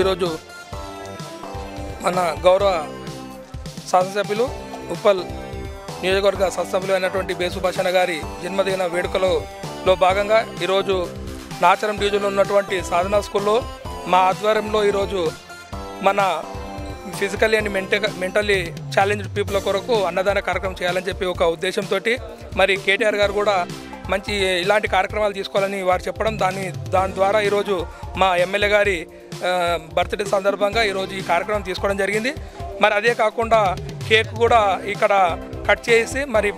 ఈరోజు మన గౌరవ శాసనసభ్యులు ఉప్పల్ నియోజకవర్గ శాసనసభ్యులు అయినటువంటి బే సుభాష్ అన్న గారి జన్మదిన వేడుకలో భాగంగా ఈరోజు నాచారం డివిజన్లో ఉన్నటువంటి సాధనా స్కూల్లో మా ఆధ్వర్యంలో ఈరోజు మన physically and mentally challenged people కొరకు అన్నదాన కార్యక్రమం చేయాలని చెప్పి ఒక ఉద్దేశంతో మరి కేటీఆర్ గారు కూడా మంచి ఇలాంటి కార్యక్రమాలు తీసుకోవాలని వారు చెప్పడం దాని ద్వారా ఈరోజు మా ఎమ్మెల్యే గారి బర్త్డే సందర్భంగా ఈరోజు ఈ కార్యక్రమం తీసుకోవడం జరిగింది. మరి అదే కాకుండా కేక్ కూడా ఇక్కడ కట్ చేసి మరి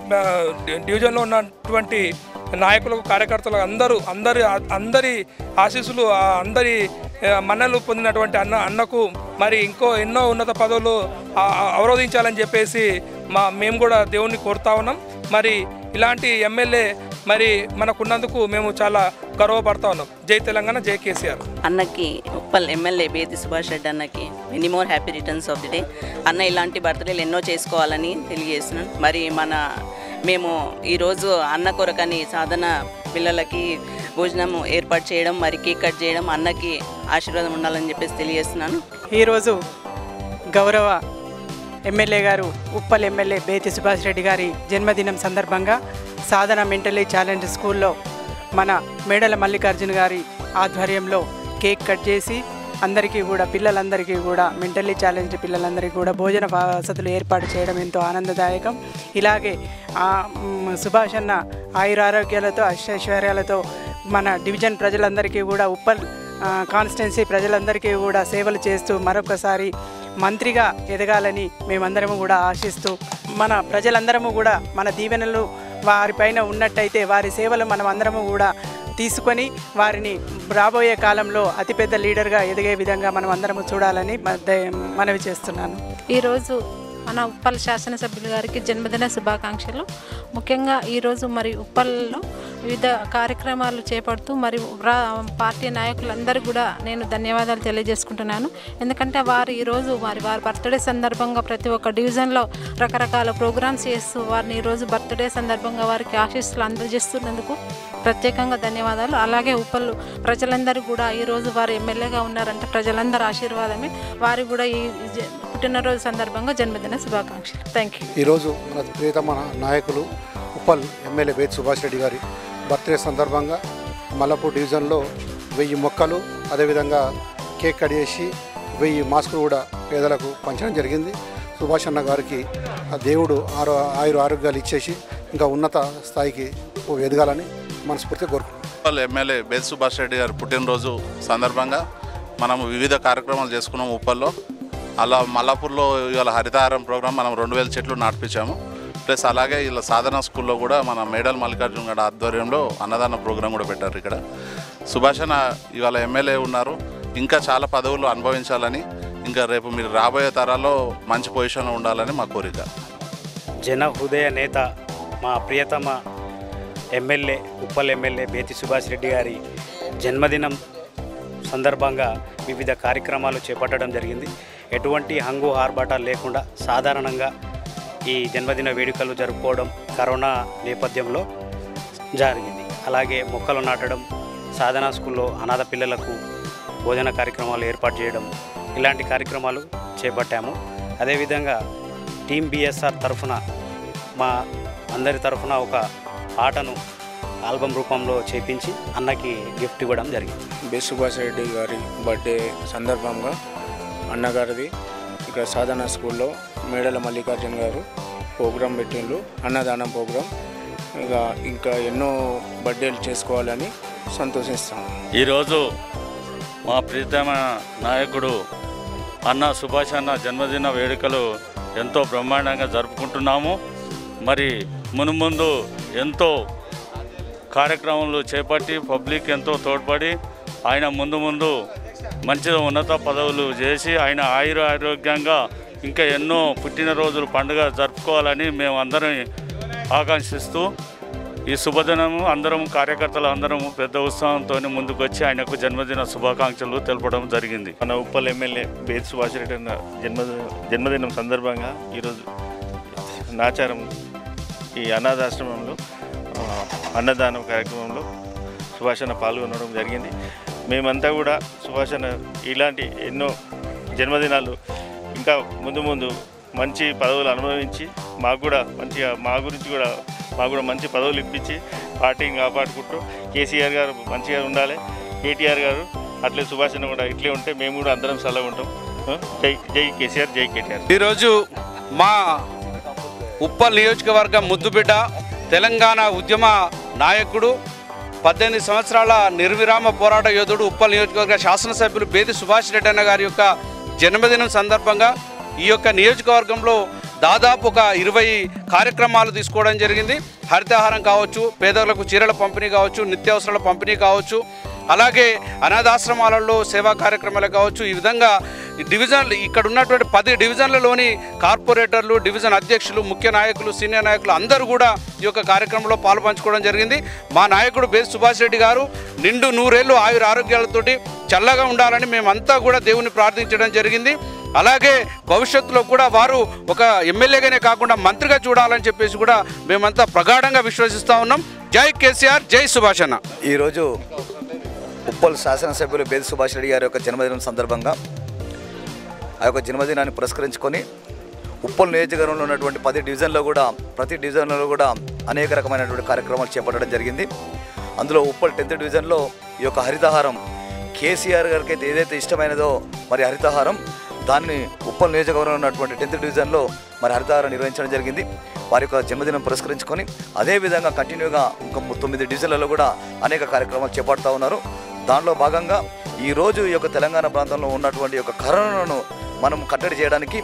డివిజన్లో ఉన్నటువంటి నాయకులకు కార్యకర్తలకు అందరి ఆశీస్సులు అందరి మన్నలు పొందినటువంటి అన్నకు మరి ఎన్నో ఉన్నత పదవులు అవరోధించాలని చెప్పేసి మేము కూడా దేవుణ్ణి కోరుతా ఉన్నాం. మరి ఇలాంటి ఎమ్మెల్యే మరి మనకున్నందుకు మేము చాలా గర్వపడతా ఉన్నాం. జై తెలంగాణ, జై కేసీఆర్. అన్నకి ఉప్పల్ ఎమ్మెల్యే బేతి సుభాష్ రెడ్డి అన్నకి many more happy returns of the day. అన్న ఇలాంటి బర్త్డేలు ఎన్నో చేసుకోవాలని తెలియజేస్తున్నాను. మరి మేము ఈరోజు అన్న కొరకని సాధన పిల్లలకి భోజనం ఏర్పాటు చేయడం, మరి కేక్ కట్ చేయడం, అన్నకి ఆశీర్వాదం ఉండాలని చెప్పేసి తెలియజేస్తున్నాను. ఈరోజు గౌరవ ఎమ్మెల్యే గారు ఉప్పల్ ఎమ్మెల్యే బేతి సుభాష్ రెడ్డి గారి జన్మదినం సందర్భంగా సాధన మెంటలీ ఛాలెంజ్ స్కూల్లో మన మేడల మల్లికార్జున గారి ఆధ్వర్యంలో కేక్ కట్ చేసి అందరికీ కూడా పిల్లలందరికీ కూడా మెంటల్లీ ఛాలెంజ్ పిల్లలందరికీ కూడా భోజన వసతులు ఏర్పాటు చేయడం ఎంతో ఆనందదాయకం. ఇలాగే సుభాష్ అన్న ఆయురారోగ్యాలతో అష్టైశ్వర్యాలతో మన డివిజన్ ప్రజలందరికీ కూడా ఉప్పల్ కాన్స్టిట్యున్సీ ప్రజలందరికీ కూడా సేవలు చేస్తూ మరొకసారి మంత్రిగా ఎదగాలని మేమందరము కూడా ఆశిస్తూ మన ప్రజలందరము కూడా మన దీవెనలు వారిపైన ఉన్నట్టయితే వారి సేవలు మనం అందరము కూడా తీసుకొని వారిని రాబోయే కాలంలో అతిపెద్ద లీడర్గా ఎదిగే విధంగా మనం అందరము చూడాలని మనవి చేస్తున్నాను. ఈరోజు మన ఉప్పల్ శాసనసభ్యులు గారికి జన్మదిన శుభాకాంక్షలు. ముఖ్యంగా ఈరోజు మరి ఉప్పల్లో వివిధ కార్యక్రమాలు చేపడుతూ మరి పార్టీ నాయకులందరూ కూడా నేను ధన్యవాదాలు తెలియజేసుకుంటున్నాను. ఎందుకంటే వారు ఈరోజు వారి బర్త్డే సందర్భంగా ప్రతి ఒక్క డివిజన్లో రకరకాల ప్రోగ్రామ్స్ చేస్తూ వారిని ఈరోజు బర్త్డే సందర్భంగా వారికి ఆశీస్సులు అందజేస్తున్నందుకు ప్రత్యేకంగా ధన్యవాదాలు. అలాగే ఉప్పల్ ప్రజలందరూ కూడా ఈరోజు వారు ఎమ్మెల్యేగా ఉన్నారంటే ప్రజలందరూ ఆశీర్వాదమే. వారికి కూడా ఈ పుట్టినరోజు సందర్భంగా జన్మదిన శుభాకాంక్షలు. Thank you. ఈరోజు మన ప్రియతమ నాయకులు ఉప్పల్ ఎమ్మెల్యే బేతి సుభాష్ రెడ్డి గారి బర్త్డే సందర్భంగా మల్లపూర్ డివిజన్లో 1000 మొక్కలు అదేవిధంగా కేక్ కట్ చేసి 1000 మాస్కులు కూడా పేదలకు పంచడం జరిగింది. సుభాష్ అన్న గారికి ఆ దేవుడు ఆరోగ్యాలు ఇచ్చేసి ఇంకా ఉన్నత స్థాయికి ఎదగాలని మనస్ఫూర్తిగా కోరుకుంటున్నాం. ఉప్పల్ ఎమ్మెల్యే బేతి సుభాష్ రెడ్డి గారి పుట్టినరోజు సందర్భంగా మనము వివిధ కార్యక్రమాలు చేసుకున్నాము ఉప్పల్లో. అలా మల్లాపూర్లో ఇవాళ హరితహారం ప్రోగ్రాం మనం 2000 చెట్లు నాటిపించాము. ప్లస్ అలాగే ఇలా సాధన స్కూల్లో కూడా మన మేడల్ మల్లికార్జున గారి ఆధ్వర్యంలో అన్నదాన ప్రోగ్రాం కూడా పెట్టారు. ఇక్కడ సుభాష్ అన్న ఇవాళ ఎమ్మెల్యే ఉన్నారు, ఇంకా చాలా పదవులు అనుభవించాలని, ఇంకా రేపు మీరు రాబోయే తరాల్లో మంచి పొజిషన్లో ఉండాలని మా కోరిక. జన హృదయ నేత మా ప్రియతమ ఎమ్మెల్యే ఉప్పల్ ఎమ్మెల్యే బేతి సుభాష్ రెడ్డి గారి జన్మదినం సందర్భంగా వివిధ కార్యక్రమాలు చేపట్టడం జరిగింది. ఎటువంటి హంగు ఆర్భాటాలు లేకుండా సాధారణంగా ఈ జన్మదిన వేడుకలు జరుపుకోవడం కరోనా నేపథ్యంలో జరిగింది. అలాగే మొక్కలు నాటడం, సాధనా స్కూల్లో అనాథ పిల్లలకు భోజన కార్యక్రమాలు ఏర్పాటు చేయడం, ఇలాంటి కార్యక్రమాలు చేపట్టాము. అదేవిధంగా టీమ్ బిఎస్ఆర్ తరఫున మా అందరి తరఫున ఒక ఆటను ఆల్బమ్ రూపంలో చేపించి అన్నకి గిఫ్ట్ ఇవ్వడం జరిగింది. బే సుభాష్ రెడ్డి గారి బర్త్డే సందర్భంగా అన్నగారిది ఇక సాధన స్కూల్లో మేడల మల్లికార్జున గారు ప్రోగ్రాం పెట్టిండ్రు, అన్నదానం ప్రోగ్రాం. ఇంకా ఎన్నో బర్త్డేలు చేసుకోవాలని సంతోషిస్తాం. ఈరోజు మా ప్రియతమ నాయకుడు అన్న సుభాష్ అన్న జన్మదిన వేడుకలు ఎంతో బ్రహ్మాండంగా జరుపుకుంటున్నాము. మరి మునుముందు ఎంతో కార్యక్రమాలు చేపట్టి పబ్లిక్ ఎంతో తోడ్పడి ఆయన ముందు మంచిగా ఉన్నత పదవులు చేసి ఆయన ఆరోగ్యంగా ఇంకా ఎన్నో పుట్టినరోజులు పండుగ జరుపుకోవాలని మేము అందరం ఆకాంక్షిస్తూ ఈ శుభదినము అందరం కార్యకర్తలు అందరం పెద్ద ఉత్సాహంతో ముందుకు వచ్చి ఆయనకు జన్మదిన శుభాకాంక్షలు తెలపడం జరిగింది. మన ఉప్పల్ ఎమ్మెల్యే బేతి సుభాష్ రెడ్డి జన్మదినం సందర్భంగా ఈరోజు నాచారం ఈ అనాథాశ్రమంలో అన్నదానం కార్యక్రమంలో సుభాష్ అన్న పాల్గొనడం జరిగింది. మేమంతా కూడా సుభాష్ అన్న ఇలాంటి ఎన్నో జన్మదినాలు ఇంకా ముందు ముందు మంచి పదవులు అనుభవించి మాకు కూడా మంచిగా మాకు కూడా మంచి పదవులు ఇప్పించి పార్టీని కాపాడుకుంటూ కేసీఆర్ గారు మంచిగా ఉండాలి, కేటీఆర్ గారు అట్లే సుభాష్ అన్న కూడా ఇట్లే ఉంటే మేము కూడా అందరం సలహా ఉంటాం. జై జై కేసీఆర్, జై కేటీఆర్. ఈరోజు మా ఉప్పల్ నియోజకవర్గం ముద్దుబిడ్డ, తెలంగాణ ఉద్యమ నాయకుడు, 18 సంవత్సరాల నిర్విరామ పోరాట యోధుడు, ఉప్పల్ నియోజకవర్గ శాసనసభ్యులు బేతి సుభాష్ రెడ్డి అన్న గారి యొక్క జన్మదినం సందర్భంగా ఈ యొక్క నియోజకవర్గంలో దాదాపు ఒక 20 కార్యక్రమాలు తీసుకోవడం జరిగింది. హరితహారం కావచ్చు, పేదలకు చీరల పంపిణీ కావచ్చు, నిత్యావసరాల పంపిణీ కావచ్చు, అలాగే అనాథాశ్రమాలలో సేవా కార్యక్రమాలు కావచ్చు. ఈ విధంగా డివిజన్లు ఇక్కడ ఉన్నటువంటి 10 డివిజన్లలోని కార్పొరేటర్లు, డివిజన్ అధ్యక్షులు, ముఖ్య నాయకులు, సీనియర్ నాయకులు అందరూ కూడా ఈ యొక్క కార్యక్రమంలో పాల్పంచుకోవడం జరిగింది. మా నాయకుడు బేతి సుభాష్ రెడ్డి గారు నిండు 100 ఏళ్ళు ఆయుర ఆరోగ్యాలతోటి చల్లగా ఉండాలని మేమంతా కూడా దేవుని ప్రార్థించడం జరిగింది. అలాగే భవిష్యత్తులో కూడా వారు ఒక ఎమ్మెల్యేగానే కాకుండా మంత్రిగా చూడాలని చెప్పేసి కూడా మేమంతా ప్రగాఢంగా విశ్వసిస్తూ ఉన్నాం. జై కేసీఆర్, జై సుభాష్ అన్న. ఈరోజు ఉప్పల్ శాసనసభ్యులు బేతి సుభాష్ రెడ్డి గారి యొక్క జన్మదినం సందర్భంగా ఆ యొక్క జన్మదినాన్ని పురస్కరించుకొని ఉప్పల్ నియోజకవర్గంలో ఉన్నటువంటి 10 డివిజన్లో కూడా ప్రతి డివిజన్లో కూడా అనేక రకమైనటువంటి కార్యక్రమాలు చేపట్టడం జరిగింది. అందులో ఉప్పల్ 10th డివిజన్లో ఈ యొక్క హరితహారం కేసీఆర్ గారికి అయితే ఏదైతే ఇష్టమైనదో మరి హరితహారం దాన్ని ఉప్పల్ నియోజకవర్గంలో ఉన్నటువంటి 10th డివిజన్లో మరి హరితహారం నిర్వహించడం జరిగింది. వారి యొక్క జన్మదినం పురస్కరించుకొని అదేవిధంగా కంటిన్యూగా ఇంకా 9 డివిజన్లలో కూడా అనేక కార్యక్రమాలు చేపడుతూ ఉన్నారు. దానిలో భాగంగా ఈరోజు ఈ యొక్క తెలంగాణ ప్రాంతంలో ఉన్నటువంటి యొక్క కరోనాను మనం కట్టడి చేయడానికి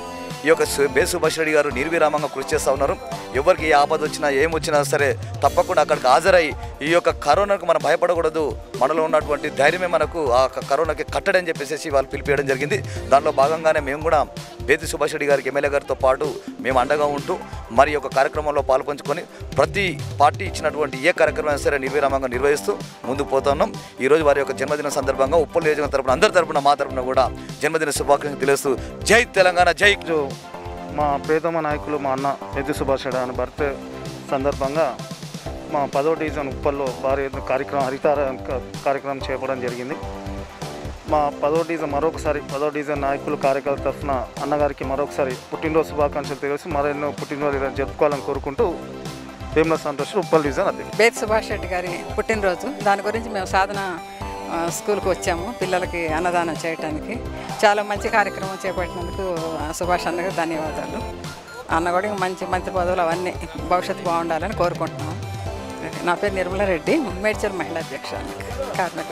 ఈ యొక్క బేతి సుభాష్ రెడ్డి గారు నిర్విరామంగా కృషి చేస్తూ ఉన్నారు. ఎవరికి ఏ ఆపద వచ్చినా ఏమొచ్చినా సరే తప్పకుండా అక్కడికి హాజరై ఈ యొక్క కరోనాకు మనం భయపడకూడదు, మనలో ఉన్నటువంటి ధైర్యమే మనకు ఆ కరోనాకి కట్టడి అని చెప్పేసి వాళ్ళు పిలిపియడం జరిగింది. దానిలో భాగంగానే మేము కూడా బేతి సుభాష్ రెడ్డి గారికి ఎమ్మెల్యే గారితో పాటు మేము అండగా ఉంటూ మరి యొక్క కార్యక్రమంలో పాల్పంచుకొని ప్రతి పార్టీ ఇచ్చినటువంటి ఏ కార్యక్రమం సరే నిర్విరామంగా నిర్వహిస్తూ ముందుకు పోతున్నాం. ఈరోజు వారి యొక్క జన్మదిన సందర్భంగా ఉప్పల్ నియోజకవర్గం తరపున అందరి తరపున మా తరపున కూడా జన్మదిన శుభాకాంక్షలు తెలియస్తూ జై తెలంగాణ, జై. మా ప్రియతమ నాయకులు మా అన్న బేతి సుభాష్ రెడ్డి అని బర్త్డే సందర్భంగా మా 10వ డివిజన్ ఉప్పల్లో భారీ హరితార కార్యక్రమం చేపట్టడం జరిగింది. మా 10వ డివిజన్ మరొకసారి 10వ డివిజన్ నాయకులు కార్యకర్తల తరఫున అన్నగారికి మరొకసారి పుట్టినరోజు శుభాకాంక్షలు తెలిసి మరెన్నో పుట్టినరోజు జరుపుకోవాలని కోరుకుంటూ వేముల సంతోష్ ఉప్పల్ డివిజన్ అధ్యక్షుడు. బేతి సుభాష్ రెడ్డి గారి పుట్టినరోజు, దాని గురించి మేము సాధన స్కూల్కి వచ్చాము పిల్లలకి అన్నదానం చేయడానికి. చాలా మంచి కార్యక్రమం చేపట్టినందుకు సుభాష్ అన్నకు ధన్యవాదాలు. అన్న కూడా మంచి మంత్రి పదవులు అవన్నీ భవిష్యత్తు బాగుండాలని కోరుకుంటున్నాం. నా పేరు నిర్మలా రెడ్డి, మేడ్చల్ మహిళా అధ్యక్ష కార్మిక.